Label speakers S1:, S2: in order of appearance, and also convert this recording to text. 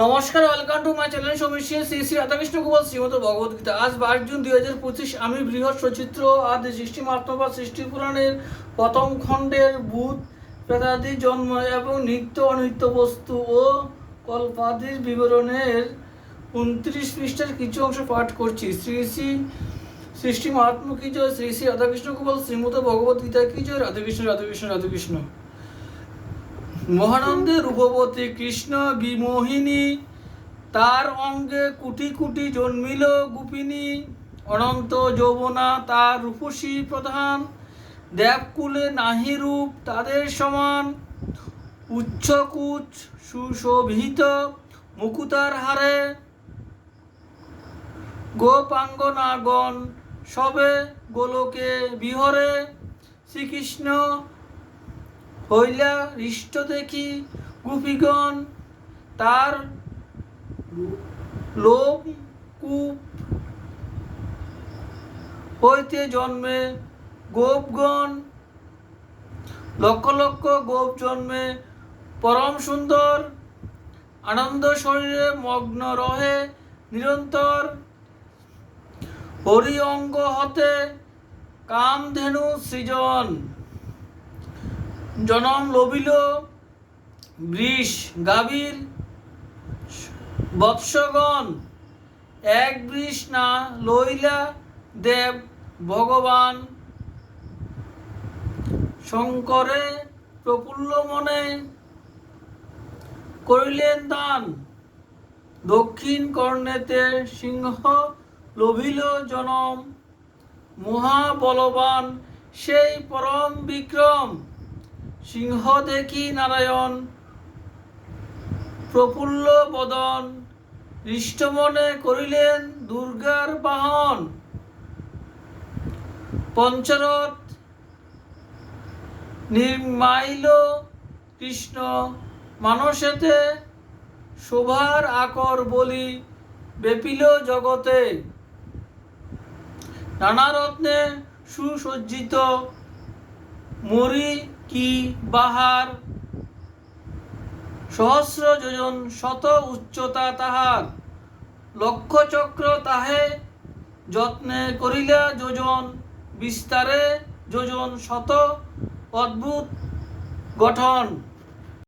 S1: নমস্কার, welcome to my channel Samir Shri Shri Radhakrishna Gopal Shrimad Bhagavad Gita. আজ 22 June 2025। আমি বৃহৎ সচিত্র আদি সৃষ্টি মাত্মবা সৃষ্টি পুরাণের প্রথম খণ্ডের ভূত প্রেতাদি জন্ম এবং নিত্য অনিত্য বস্তু ও কল্পাদির বিবরণের 29 পৃষ্ঠার কিছু অংশ পাঠ করছি। শ্রী শ্রী সৃষ্টি মহাত্মা কি জয়, শ্রী শ্রী রাধাকৃষ্ণ গোপাল শ্রীমদ ভগবদ্গীতা কি জয়। রাধাকৃষ্ণ রাধাকৃষ্ণ রাধাকৃষ্ণ। মহানন্দে রূপবতী কৃষ্ণ বিমোহিনী, তার অঙ্গে কুটি কুটি জন্মিল গোপিনী। অনন্ত যৌবনা তার রূপসী প্রধান, দেবকুলে নাহি রূপ তাদের সমান। উচ্চকুচ সুশোভিত মুকুতার হারে, গোপাঙ্গনাগণ সবে গোলকে বিহরে। শ্রীকৃষ্ণ হইলা হৃষ্ট দেখি গোপীগণ, তার লোমকূপ হইতে জন্মে গোপগণ। লক্ষ লক্ষ গোপ জন্মে পরম সুন্দর, আনন্দ শরীরে মগ্ন রহে নিরন্তর। হরি অঙ্গ হতে কামধেনু সৃজন, জনম লভিল বৃষ গাভীর বৎসগণ। এক বৃষ না লইলা দেব ভগবান, শঙ্করে প্রফুল্ল মনে করিলেন দান। দক্ষিণ কর্ণেতে সিংহ লভিল জনম, মহাবলবান সেই পরম বিক্রম। সিংহ দেখি নারায়ণ প্রফুল্ল বদন, হৃষ্টমনে করিলেন দুর্গার বাহন। পঞ্চরথ নির্মাইল কৃষ্ণ মানসেতে, শোভার আকর বলি ব্যাপিল জগতে। নানা রত্নে সুসজ্জিত মরি কি বাহার, সহস্র যোজন শত উচ্চতা তাহার। লক্ষ চক্র তাহে যত্নে করিলা যোজন, বিস্তারে যোজন শত অদ্ভুত গঠন।